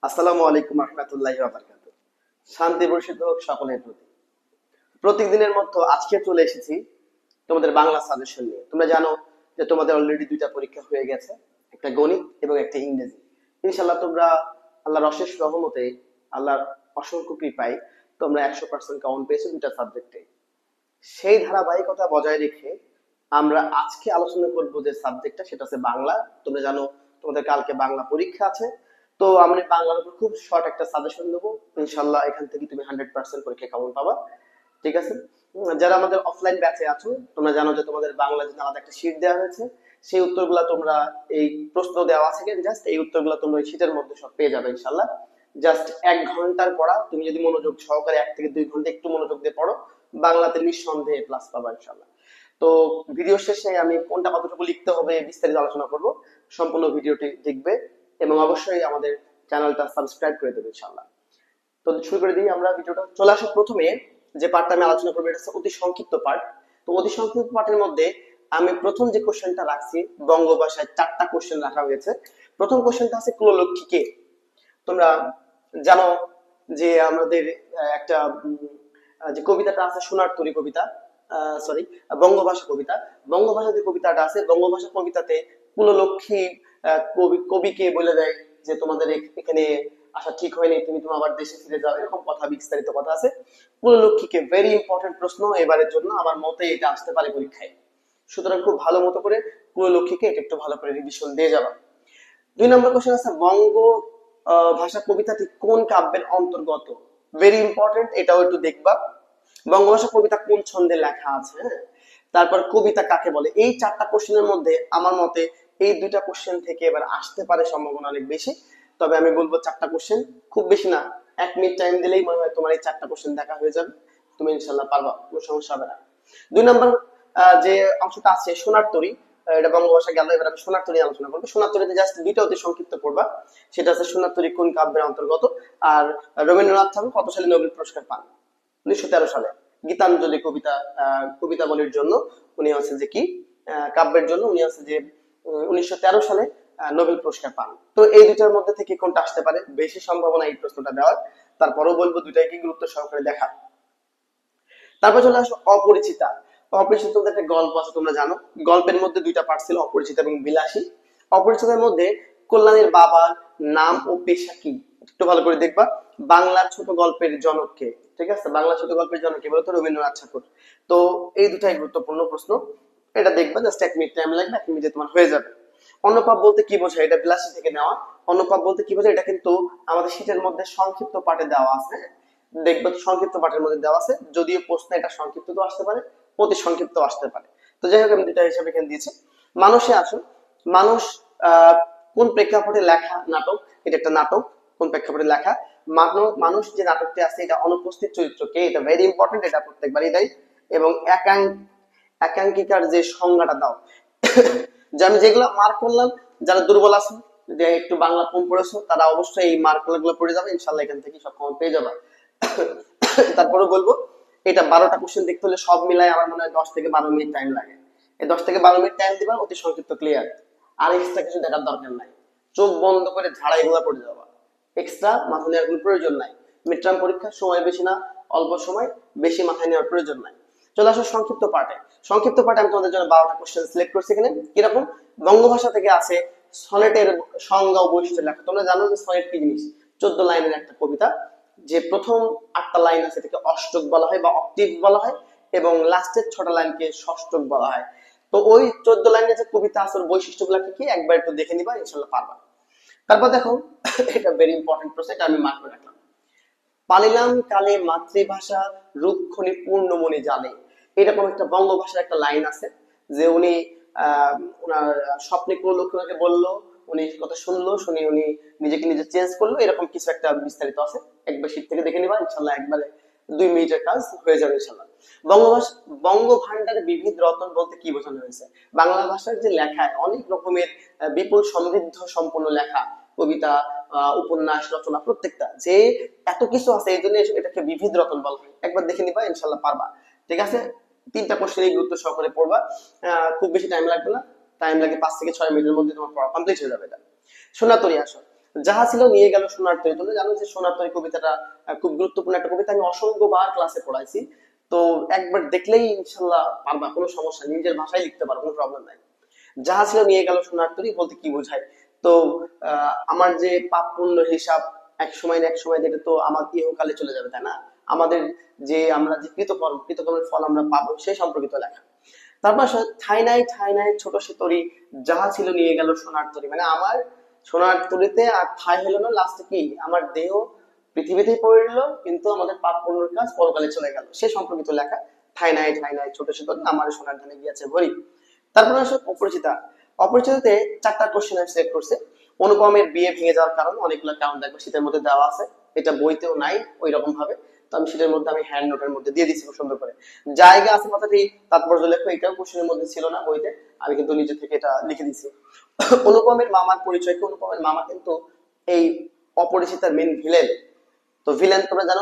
আসসালামু আলাইকুম রহমতুল্লাহি ওয়া বারাকাতুহু। শান্তি বর্ষিত হোক সকলের প্রতি। প্রতিদিনের মতো আজকে চলে এসেছি তোমাদের বাংলা সাজেশন নিয়ে। তোমরা জানো যে তোমাদের অলরেডি দুইটা পরীক্ষা হয়ে গেছে, একটা গণিত এবং একটা ইংরেজি। ইনশাআল্লাহ তোমরা আল্লাহর অশেষ রহমতে, আল্লাহর অসংখ্য কৃপায় তোমরা 100% কাউন্ট পেয়েছো দুইটা সাবজেক্টে। সেই ধারাবাহিকতা বজায় রেখে আমরা আজকে আলোচনা করব যে সাবজেক্টটা, সেটা হচ্ছে বাংলা। তোমরা জানো তোমাদের কালকে বাংলা পরীক্ষা আছে, তো আমি বাংলার উপর খুব শর্ট একটা সাজেশন দেবো। ইনশাল্লাহ এখান থেকে তুমি 100% পরীক্ষা কেমন পাবা, ঠিক আছে? যারা আমাদের অফলাইন ব্যাচে আছো, তোমরা জানো যে তোমাদের বাংলা জন্য আলাদা একটা শীট দেওয়া হয়েছে। সেই উত্তরগুলা তোমরা, এই প্রশ্ন দেওয়া আছে, জাস্ট এই উত্তরগুলা তোমরা ওই শীটের মধ্যে সব পেয়ে যাবে ইনশাল্লাহ। জাস্ট 1 ঘন্টার পড়া, তুমি যদি মনোযোগ সহকারে 1 থেকে 2 ঘন্টা একটু মনোযোগ দিয়ে পড়ো, বাংলাতে নিঃসন্দেহে প্লাস পাবা ইনশাল্লাহ। তো ভিডিও শেষে আমি কোনটা কতটুকু লিখতে হবে বিস্তারিত আলোচনা করব। সম্পূর্ণ ভিডিওটি দেখবে এবং অবশ্যই আমাদের চ্যানেলটা সাবস্ক্রাইব করে দেবে ইনশাআল্লাহ। তো শুরু করে দিই আমরা ভিডিওটা। চলে আসো প্রথমে যে পার্টটা আমি আলোচনা করবো, এটা হচ্ছে অতি সংক্ষিপ্ত পার্ট। তো অতি সংক্ষিপ্ত পার্টের মধ্যে আমি প্রথম যে কোশ্চেনটা রাখছি, বঙ্গভাষায় 4টা কোশ্চেন রাখা হয়েছে। প্রথম কোশ্চেনটা আছে কুললক্ষী কে। তোমরা জানো যে আমাদের একটা যে কবিতাটা আছে সোনার তরী কবিতা, সরি, বঙ্গভাষা কবিতা। বঙ্গভাষা যে কবিতাটা আছে, বঙ্গভাষা কবিতাতে কুললক্ষী কবিকে বলে দেয় যে তোমাদের এখানে আসা ঠিক হয়নি, তুমি তোমার আবার দেশে ফিরে যাও, এরকম কথা, বিস্তারিত কথা আছে। কুললক্ষীকে ভেরি ইম্পর্টেন্ট প্রশ্ন এবারের জন্য, আমার মতে এটা আসতে পারে পরীক্ষায়। সুতরাং খুব ভালো মতো করে কুললক্ষীকে এটা একটু ভালো করে রিভিশন দিয়ে যাবা। 2 নম্বর কোশ্চেন আছে, বঙ্গ ভাষা কবিতাটি কোন কাব্যের অন্তর্গত। ভেরি ইম্পর্টেন্ট, এটাও একটু দেখবা। বঙ্গভাষা কবিতা কোন ছন্দে লেখা আছে, হ্যাঁ। তারপর কবিতা কাকে বলে। এই 4টা কোশ্চেনের মধ্যে আমার মতে এই 2টা কোশ্চেন থেকে এবার আসতে পারে সম্ভাবনা অনেক বেশি। তবে আমি বলবো 4টা কোশ্চেন, খুব বেশি না, 1 মিনিট টাইম দিলেই মনে হয় তোমার এই 4টা কোশ্চেন দেখা হয়ে যাবে। তুমি ইনশাল্লাহ পারবা, কোনো সমস্যা হবে না। 2 নম্বর যে অংশটা আছে সোনার তরী, এটা বঙ্গভাষা গেল। এবার আমি সোনার তরী আলোচনা করবো। সোনার তরীতে জাস্ট 2টা অতি সংক্ষিপ্ত পড়বা। সেটা আছে সোনার তরী কোন কাব্যের অন্তর্গত, আর রবীন্দ্রনাথ ঠাকুর কত সালে নোবেল পুরস্কার পান। 1913 সালে গীতাঞ্জলি কবিতা, কবিতাবলীর জন্য উনি আছে যে কি, কাব্যের জন্য উনি আছে যে 1913 সালে নোবেল পুরস্কার পান। তো এই 2টার মধ্যে থেকে কোনটা আসতে পারে, বেশি সম্ভাবনা এই প্রশ্নটা দেওয়ার। তারপরেও বলবো 2টাকে গুরুত্ব সহকারে দেখা। তারপর চলে আসো অপরিচিতা। অপরিচিত একটা গল্প আছে, তোমরা জানো। গল্পের মধ্যে 2টা পার্ট ছিল, অপরিচিতা এবং বিলাসী। অপরিচিতার মধ্যে কল্যাণীর বাবার নাম ও পেশা কি, একটু ভালো করে দেখবা। বাংলার ছোট গল্পের জনক কে, ঠিক আছে? বাংলা ছোট গল্পের জনক কে বলতো রবীন্দ্রনাথ ঠাকুর। তো এই 2টাই গুরুত্বপূর্ণ প্রশ্ন, এটা দেখবা। জাস্ট 1 মিনিট টাইম লাগবে, 1 মিনিটে তোমার হয়ে যাবে। অনুপাত বলতে কি বোঝায়, এটা বিলাসী থেকে নেওয়া। অনুপাত বলতে কি বোঝায়, এটা কিন্তু আমাদের শীটের মধ্যে সংক্ষিপ্ত পাঠে দেওয়া আছে। দেখবে সংক্ষিপ্ত পাঠের মধ্যে দেওয়া আছে, যদিও প্রশ্ন এটা সংক্ষিপ্ত তো আসতে পারে, অতি সংক্ষিপ্ত আসতে পারে। তো যাই হোক আমি 2টা হিসাবে এখানে দিয়েছি। মানুষে আসো। মানুষ কোন প্রেক্ষাপটে লেখা নাটক, এটা একটা নাটক, কোন প্রেক্ষাপটে লেখা। মানুষ যে নাটকটি আছে, এটা অনুপস্থিত চরিত্র কে, এটা ভেরি ইম্পর্টেন্ট, এটা প্রত্যেকবারই দেয়। এবং একাঙ্কিকার যে সংজ্ঞাটা দাও। যে আমি যেগুলো মার্ক করলাম, যারা দুর্বল আছে, যে একটু বাংলা কম পড়েছো, তারা অবশ্যই এই মার্ক গুলো পড়ে যাবে ইনশাল্লাহ, এখান থেকে সব কমন পেয়ে যাবে। তারপরে বলবো, এটা 12টা কোশ্চেন দেখতে হলে সব মিলায় আমার মনে হয় 10 থেকে 12 মিনিট টাইম লাগে। এই 10 থেকে 12 মিনিট টাইম দিবা, অতি সংক্ষিপ্ত ক্লিয়ার। আর এক্সট্রা কিছু দেখার দরকার নাই, চোখ বন্ধ করে ঝাড়াই গুলা পড়ে যাবা। এক্সট্রা মাথা নেওয়ার কোনো প্রয়োজন নাই। মিডটার্ম পরীক্ষার সময় বেশি না, অল্প সময়, বেশি মাথায় নেওয়ার প্রয়োজন নাই। চলে আসো সংক্ষিপ্ত পাঠে। সংক্ষিপ্ত পাঠে আমি তোমাদের জন্য 12টা কোশ্চেন সিলেক্ট করছি এখানে। কিরকম, বঙ্গভাষা থেকে আছে সনেটের সংজ্ঞা ও বৈশিষ্ট্য লেখা। তোমরা জানো যে সনেট কি জিনিস, 14 লাইনের একটা কবিতা। যে প্রথম 8টা লাইন আছে এটাকে অষ্টক বলা হয় বা অক্টিভ বলা হয়, এবং লাস্টের 6টা লাইনকে ষষ্ঠক বলা হয়। তো ওই 14 লাইনের যে কবিতা আছে ওর বৈশিষ্ট্যগুলো কি একবার একটু দেখে নিবা, ইনশাল্লাহ পারবা। তারপর দেখো, এটা ভেরি ইম্পর্টেন্ট প্রশ্ন, এটা আমি মার্ক করে রাখলাম। পালিলাম কালে মাতৃভাষা রুক্ষণী পূর্ণমণি জানে, এরকম একটা বঙ্গভাষার একটা লাইন আছে। যে উনি ওনার স্বপ্নে কোন লোক ওনাকে বললো, উনি কথা শুনলো, শুনে উনি নিজেকে নিজে চেঞ্জ করলো, এরকম কিছু একটা বিস্তারিত আছে। একবার শীত থেকে দেখে নিবা ইনশাল্লাহ, একবারে 2 মিনিটের কাজ হয়ে যাবে ইনশাল্লাহ। বঙ্গভাষা বঙ্গ ভান্ডারে বিবিধ রতন বলতে কি বোঝানো হয়েছে। বাংলা ভাষার যে লেখায় অনেক রকমের বিপুল সমৃদ্ধ সম্পন্ন লেখা, কবিতা, উপন্যাস, রচনা, প্রত্যেকটা যে এত কিছু আছে, এই জন্য এটাকে বিবিধ রতন বলা হয়। একবার দেখে নিবা ইনশাল্লাহ পারবা, ঠিক আছে? 3টা কোশ্চেনই গুরুত্ব সহকারে পড়বা। খুব বেশি টাইম লাগবে না, টাইম লাগে 5 থেকে 6 মিনিটের মধ্যে তোমার পড়া কমপ্লিট হয়ে যাবে। এটা সোনাতরী আসো। যাহা ছিল নিয়ে গেল সোনার তরী। তোমরা জানো যে সোনার তরী কবিতাটা খুব গুরুত্বপূর্ণ একটা কবিতা, আমি অসংখ্যবার ক্লাসে পড়াইছি। তো একবার দেখলেই ইনশাল্লাহ পারবা, কোনো সমস্যা নেই, নিজের ভাষায় লিখতে পারো, কোনো প্রবলেম নাই। যাহা ছিল নিয়ে গেল সোনার তরী বলতে কি বোঝায়? তো আমার যে পাপ পুণ্যের হিসাব এক সময় না এক সময় যেটা তো আমার ইহকালে চলে যাবে, তাই না? আমাদের যে আমরা যে কৃতকর্মের ফল আমরা পাবো সেই সম্পর্কিত লেখা। তারপর ঠাই নাই ছোট সে তরী, যাহা ছিল নিয়ে গেল সোনার তরী, মানে আমার সোনার তরীতে আর ঠাই হলো না, লাস্টে কি আমার দেহ পৃথিবীতেই পড়ে রইল, কিন্তু আমাদের পাপ পুণ্যের কাজ পরকালে চলে গেল, সে সম্পর্কিত লেখা। ঠাই নাই ছোট সে তরী, আমার সোনার ধানে গিয়েছে ভরি। তারপর আসলে অপরিচিতা। অপরিচিতাতে 4টা কোশ্চেন আমি সিলেক্ট করছি। অনুপমের বিয়ে ভেঙে যাওয়ার কারণ, অনেকগুলো কারণ দেখবো শীতের মধ্যে দেওয়া আছে, এটা বইতেও নাই ওই রকম ভাবে, তো আমি শীতের মধ্যে আমি হ্যান্ড নোটের মধ্যে দিয়ে দিচ্ছি খুব সুন্দর করে। জায়গা আছে কথাটি তাৎপর্য লেখো, এটাও কোশ্চেনের মধ্যে ছিল না বইতে, আমি কিন্তু নিজে থেকে এটা লিখে দিচ্ছি। অনুপমের মামার পরিচয় কি? অনুপমের মামা কিন্তু এই অপরিচিতার মেন ভিলেন। তো ভিলেন তোমরা জানো,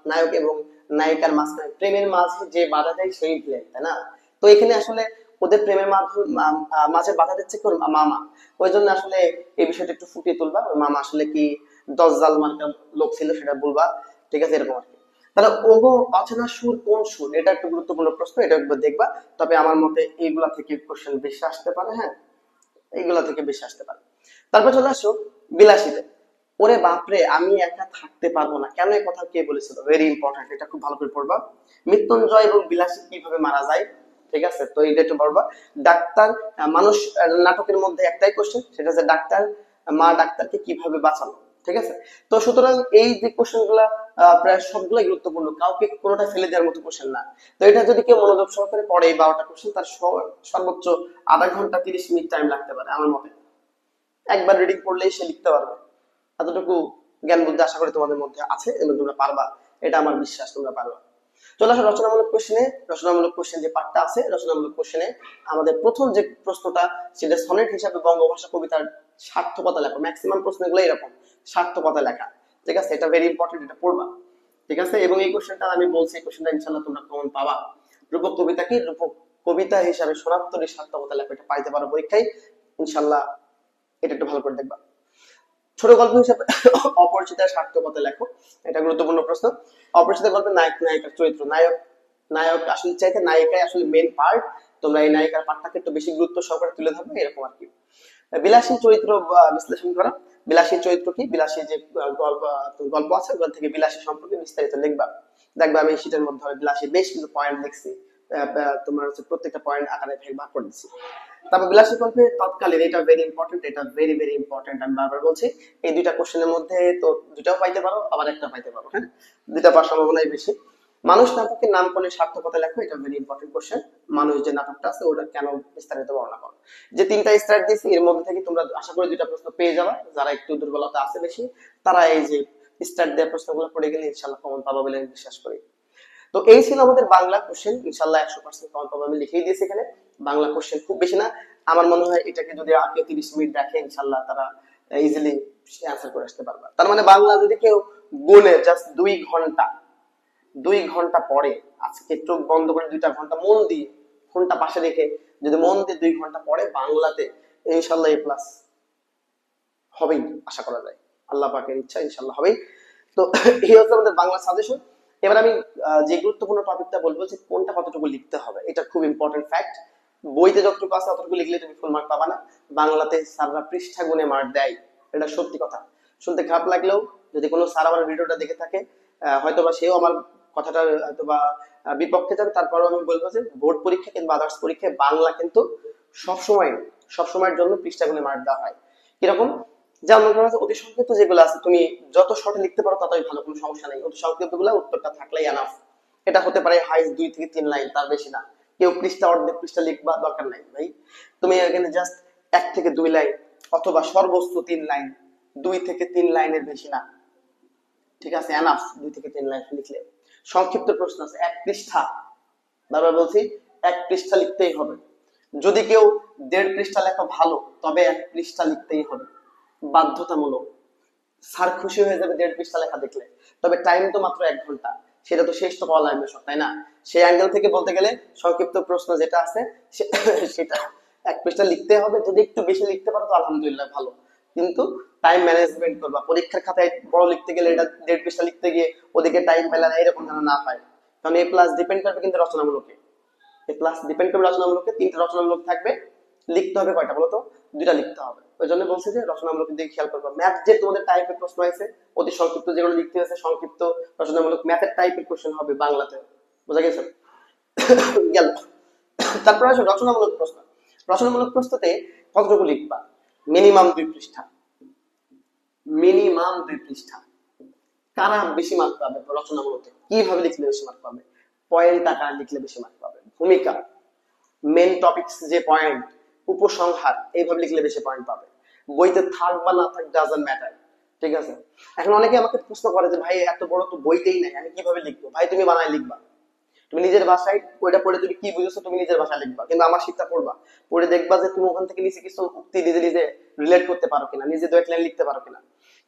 নায়ক এবং নায়িকার মাঝখানে প্রেমের মাঝে যে বাধা দেয় সেই ভিলেন, তাই না? তো এখানে আসলে ওদের প্রেমের মাঝে বাধা দিচ্ছে কি? ওর মামা। ওই জন্য আসলে এই বিষয়টা একটু ফুটিয়ে তুলবা, ওর মামা আসলে কি দজ্জাল মার্কা লোক ছিল সেটা বলবা, ঠিক আছে, এরকম আর কি। তাহলে ওগো অচেনা সুর কোন সুর, এটা একটা গুরুত্বপূর্ণ প্রশ্ন, এটা একবার দেখবা। তবে আমার মতে এইগুলা থেকে কোশ্চেন বেশি আসতে পারে, হ্যাঁ, এইগুলা থেকে বেশি আসতে পারে। তারপর চলে আসো বিলাসিতে। ওরে বাপরে আমি একা থাকতে পারবো না, কেন এই কথা কে বলেছিল? ভেরি ইম্পর্টেন্ট, এটা খুব ভালো করে পড়বা। মৃত্যুঞ্জয় এবং বিলাসী কিভাবে মারা যায়, ঠিক আছে, তো এইটা একটু পড়বা। ডাক্তার মানুষ নাটকের মধ্যে একটাই কোশ্চেন, সেটা হচ্ছে ডাক্তার মা ডাক্তারকে কিভাবে বাঁচালো, ঠিক আছে। তো সুতরাং এই যে কোশ্চেন গুলা প্রায় সবগুলাই গুরুত্বপূর্ণ, কাউকে কোনোটা ফেলে দেওয়ার মতো কোশ্চেন না। তো এটা যদি কেউ মনোযোগ সহকারে পড়ে এই 12টা কোশ্চেন, তার সর্বোচ্চ আধা ঘন্টা 30 মিনিট টাইম লাগতে পারে আমার মতে। একবার রিডিং পড়লেই সে লিখতে পারবে, এতটুকু জ্ঞান বুদ্ধি আশা করি তোমাদের মধ্যে আছে এবং তোমরা পারবা, এটা আমার বিশ্বাস তোমরা পারবা। চলে আসো রচনামূলক কোশ্চেনে। রচনামূলক কোশ্চেন যে পার্টটা আছে, রচনামূলক কোশ্চেনে আমাদের প্রথম যে প্রশ্নটা, সেটা সনেট হিসাবে বঙ্গভাষা কবিতার সার্থকতা লেখা। ম্যাক্সিমাম প্রশ্নগুলো এরকম সার্থকতা লেখা, ঠিক আছে, এটা ভেরি ইম্পর্টেন্ট, এটা পড়বা, ঠিক আছে। এবং এই কোশ্চেনটা আমি বলছি, এই কোশ্চেনটা ইনশাআল্লাহ তোমরা কমন পাবা। রূপক কবিতা কি? রূপক কবিতা হিসাবে সোনাত্তরের সার্থকতা লেখা, এটা পাইতে পারো পরীক্ষায় ইনশাআল্লাহ, এটা একটু ভালো করে দেখবা। ছোট গল্প হিসেবে অপরিচিতার সার্থকতা লেখো, এটা গুরুত্বপূর্ণ প্রশ্ন। অপরিচিত গল্পের নায়ক নায়িকার চরিত্র, নায়ক আসলে চাইতে নায়িকাই আসলে মেন পার্ট, তোমরা এই নায়িকার পার্টটাকে একটু বেশি গুরুত্ব সহকারে তুলে ধরবে, এরকম আর কি। বিলাসী চরিত্র বিশ্লেষণ করা। বিলাসী চরিত্র কি? বিলাসী যে গল্প আছে ওখান থেকে বিলাসী সম্পর্কে বিস্তারিত লিখবা। দেখবা আমি শীটের মধ্যে বিলাসী বেশ কিছু পয়েন্ট লিখছি, তোমার হচ্ছে প্রত্যেকটা পয়েন্ট আকারে ভাগ করে দিচ্ছি। তারপর বিলাসী গল্পে তৎকালীন, এটা ভেরি ইম্পর্টেন্ট, এটা ভেরি ইম্পর্টেন্ট, আমি বারবার বলছি। এই দুইটা কোশ্চেনের মধ্যে তো দুটাও পাইতে পারো, আবার একটা পাইতে পারো, হ্যাঁ, দুইটা পাওয়ার সম্ভাবনাই বেশি। মানুষ নাটকের নাম করলে সার্থকতা লেখো, এটা ভেরি ইম্পর্টেন্ট কোশ্চেন। মানুষ যে নাটকটা আছে ওটা কেন বিস্তারিত বর্ণনা করো। যে 3টা স্টার্ট দিয়েছি এর মধ্যে থেকে তোমরা আশা করি 2টা প্রশ্ন পেয়ে যাবা, যারা একটু দুর্বলতা আছে বেশি তারা এই যে স্টার্ট দেওয়া প্রশ্নগুলো পড়ে গেলে ইনশাআল্লাহ কমন পাবা বলে আমি বিশ্বাস করি। তো এই ছিল আমাদের বাংলা কোশ্চেন, ইনশাআল্লাহ 100% কমন পাবো, আমি লিখেই দিয়েছি এখানে। বাংলা কোশ্চেন খুব বেশি না, আমার মনে হয় এটাকে যদি আগে 30 মিনিট দেখে ইনশাআল্লাহ তারা ইজিলি অ্যানসার করে আসতে পারবে। তার মানে বাংলা যদি কেউ গুনে জাস্ট 2 ঘন্টা পরে, আজকে চোখ বন্ধ করে 2টা ঘন্টা মন দিয়ে, ফোনটা পাশে রেখে যদি মন দিয়ে 2 ঘন্টা পরে বাংলাতে, ইনশাআল্লাহ এ প্লাস হবেই আশা করা যায়, আল্লাহ পাকের ইচ্ছা ইনশাআল্লাহ হবেই। তো এই হচ্ছে আমাদের বাংলা সাজেশন। এবার আমি যে গুরুত্বপূর্ণ টপিকটা বলবো যে কোনটা কতটুকু লিখতে হবে, এটা খুব ইম্পর্টেন্ট ফ্যাক্ট। বইতে যতটুকু আছে ততটুকু লিখলে তুমি ফুল মার্ক পাবা না, বাংলাতে স্যাররা পৃষ্ঠা গুণে মার্ক দেয়, এটা সত্যি কথা। শুনতে খারাপ লাগলেও যদি কোনো স্যার আমার ভিডিওটা দেখে থাকে, হয়তোবা সেও আমার কথাটা হয়তোবা বিপক্ষে যাবে, তারপরেও আমি বলবো যে বোর্ড পরীক্ষা কিংবা আদার্স পরীক্ষায় বাংলা কিন্তু সবসময় সবসময়ের জন্য পৃষ্ঠা গুণে মার্ক দেওয়া হয়। কিরকম? যেমন ধরো অতি সংক্ষিপ্ত যেগুলো আছে তুমি যত শর্টে লিখতে পারো ততই ভালো, কোনো সমস্যা নেই। অতি সংক্ষিপ্ত গুলা উত্তরটা থাকলেই এনাফ। এটা হতে পারে হাইস্ট 2 থেকে 3 লাইন, তার বেশি না। কেউ পৃষ্ঠা অর্ধেক পৃষ্ঠা লিখবা দরকার নাই ভাই, তুমি এখানে জাস্ট 1 থেকে 2 লাইন অথবা সর্বোচ্চ 3 লাইন, 2 থেকে 3 লাইনের বেশি না, ঠিক আছে, এনাফ 2 থেকে 3 লাইন লিখলে। সংক্ষিপ্ত প্রশ্ন আছে 1 পৃষ্ঠা, বারবার বলছি 1 পৃষ্ঠা লিখতেই হবে। যদি কেউ 1.5 পৃষ্ঠা লেখা ভালো, তবে 1 পৃষ্ঠা লিখতেই হবে, বাধ্যতামূলক। স্যার খুশি হয়ে যাবে 1.5 পৃষ্ঠা লেখা দেখলে। তবে টাইম তো মাত্র 1 ঘন্টা, সেটা তো শেষ তো পাওয়া লাগবে সব, তাই না? সেই অ্যাঙ্গেল থেকে বলতে গেলে সংক্ষিপ্ত প্রশ্ন যেটা আছে সেটা 1 পৃষ্ঠা লিখতে হবে। যদি একটু বেশি লিখতে পারো তো আলহামদুলিল্লাহ ভালো, কিন্তু টাইম ম্যানেজমেন্ট করবা, পরীক্ষার খাতায় বড় লিখতে গেলে এটা 1.5 পৃষ্ঠা লিখতে গিয়ে ওদিকে টাইম পেলে না, এরকম যেন না হয়। কারণ এ প্লাস ডিপেন্ড করবে কিন্তু রচনামূলকে, এ প্লাস ডিপেন্ড করবে রচনামূলকে, 3টা রচনামূলক থাকবে, লিখতে হবে কয়টা বলো তো, 2টা লিখতে হবে। ওই জন্য বলছি যে রচনামূলক দিকে খেয়াল করবা। ম্যাথ যে তোমাদের টাইপের প্রশ্ন আছে অতি সংক্ষিপ্ত যেগুলো লিখতে হয়েছে সংক্ষিপ্ত রচনামূলক ম্যাথের টাইপের কোশ্চেন হবে বাংলাতে, বোঝা গেছে? গেল। তারপর আসো রচনামূলক প্রশ্ন। রচনামূলক প্রশ্নতে কতটুকু লিখবা? মিনিমাম 2 পৃষ্ঠা, মিনিমাম 2 পৃষ্ঠা। কারা বেশি মার্ক পাবে রচনামূলকে? কিভাবে লিখলে বেশি মার্ক পাবে? পয়েন্ট আকারে লিখলে বেশি মার্ক পাবে। ভূমিকা, মেন টপিকস যে পয়েন্ট, উপসংহার, এইভাবে লিখলে বেশি পয়েন্ট পাবে। বইতে থাক বা না থাক ডাজন্ট ম্যাটার, ঠিক আছে? এখন অনেকে আমাকে প্রশ্ন করে যে ভাই এত বড় তো বইতেই নাই, আমি কিভাবে লিখবো? ভাই তুমি বানায় লিখবা, তুমি নিজের ভাষায় ওইটা পড়ে তুমি কি বুঝেছো তুমি নিজের ভাষায় লিখবা, কিন্তু আমার শিক্ষা পড়বা, পড়ে দেখবা যে তুমি ওখান থেকে নিচে কিছু উক্তি নিজে নিজে রিলেট করতে পারো কিনা, নিজে 2 লাইন লিখতে পারো কিনা।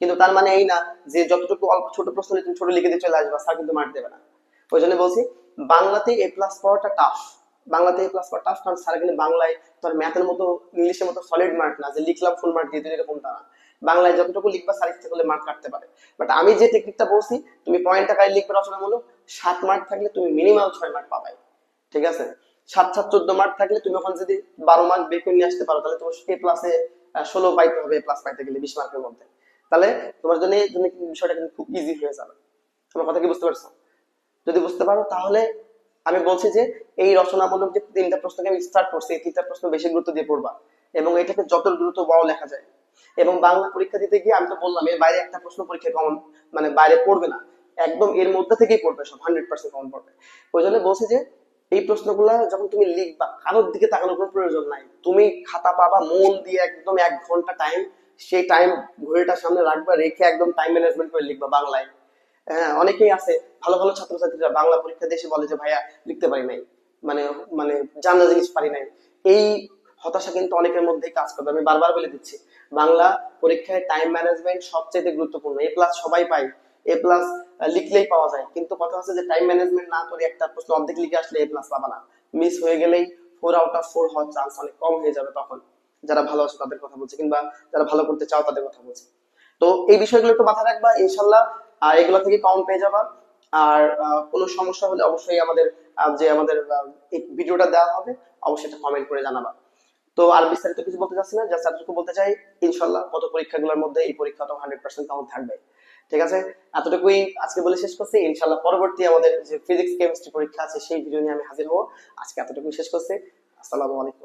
কিন্তু তার মানে এই না যে যতটুকু অল্প ছোট প্রশ্ন তুমি ছোট লিখে দিয়ে চলে আসবা, স্যার কিন্তু মার্ক দেবে না। ওই জন্য বলছি বাংলাতে এ প্লাস পাওয়াটা টাফ, বাংলাতে এ প্লাস পাওয়া টাফ, কারণ স্যার কিন্তু বাংলায় তোর ম্যাথের মতো ইংলিশের মতো সলিড মার্ক না যে লিখলাম ফুল মার্ক দিয়ে দিল, এরকমটা না। বাংলায় যতটুকু লিখবা স্যার ইচ্ছে করলে মার্ক কাটতে পারে। বাট আমি যে টেকনিকটা বলছি, তুমি পয়েন্ট আকারে লিখবে রচনামূলক, 7 মার্ক থাকলে তুমি মিনিমাম 6 মার্ক পাবে, ঠিক আছে? 7 7 14 মার্ক থাকলে তুমি ওখানে যদি 12 মার্ক বের করে নিয়ে আসতে পারো, তাহলে তোমার এ প্লাসে 16 পাইতে হবে, এ প্লাস পাইতে গেলে 20 মার্কের মধ্যে। তাহলে তোমার জন্য বিষয়টা কিন্তু খুব ইজি হয়ে যাবে। তোমার কথা কি বুঝতে পারছো? যদি বুঝতে পারো তাহলে আমি বলছি যে এই রচনামূলক যে 3টা প্রশ্নকে আমি স্টার্ট করছি, এই 3টা প্রশ্ন বেশি গুরুত্ব দিয়ে পড়বা এবং এটাকে যত দ্রুত বড় লেখা যায়। এবং বাংলা পরীক্ষা দিতে গিয়ে আমি তো বললাম এর বাইরে একটা প্রশ্ন পরীক্ষা কমন মানে বাইরে পড়বে না, একদম এর মধ্যে থেকেই পড়বে, সব 100% কমন পড়বে। ওই জন্য বলছি যে এই প্রশ্নগুলা যখন তুমি লিখবা কারোর দিকে তাকানোর কোনো প্রয়োজন নাই, তুমি খাতা পাবা মন দিয়ে একদম 1 ঘন্টা টাইম, সেই টাইম ঘড়িটার সামনে রাখবা, রেখে একদম টাইম ম্যানেজমেন্ট করে লিখবা বাংলায়। হ্যাঁ, অনেকেই আছে ভালো ভালো ছাত্রছাত্রীরা বাংলা পরীক্ষা দিয়ে এসে বলে যে ভাইয়া লিখতে পারি নাই, মানে মানে জানা জিনিস পারি নাই। এই হতাশা কিন্তু অনেকের মধ্যেই কাজ করবে। আমি বারবার বলে দিচ্ছি বাংলা পরীক্ষায় টাইম ম্যানেজমেন্ট সবচেয়ে গুরুত্বপূর্ণ। এ প্লাস সবাই পায়, এ প্লাস লিখলেই পাওয়া যায়, কিন্তু কথা হচ্ছে যে টাইম ম্যানেজমেন্ট না করে একটা প্রশ্ন অর্ধেক লিখে আসলে এ প্লাস পাবা না, মিস হয়ে গেলেই 4 আউট অফ 4 হওয়ার চান্স অনেক কম হয়ে যাবে তখন। যারা ভালো আছে তাদের কথা বলছে, কিংবা যারা ভালো করতে চাও তাদের কথা বলছে। তো এই বিষয়গুলো একটু মাথায় রাখবা, ইনশাল্লাহ এগুলো থেকে কম পেয়ে যাবা। আর কোনো সমস্যা হলে অবশ্যই আমাদের যে আমাদের এই ভিডিওটা দেওয়া হবে অবশ্যই এটা কমেন্ট করে জানাবা। তো আর বিস্তারিত কিছু বলতে চাচ্ছি না, জাস্ট এতটুকু বলতে চাই ইনশাল্লাহ গত পরীক্ষাগুলোর মধ্যে এই পরীক্ষা তো 100% কমন থাকবে, ঠিক আছে? এতটুকুই আজকে বলে শেষ করছি। ইনশাল্লাহ পরবর্তী আমাদের যে ফিজিক্স কেমিস্ট্রি পরীক্ষা আছে সেই ভিডিও নিয়ে আমি হাজির হবো। আজকে এতটুকুই শেষ করছি। আসসালামু আলাইকুম।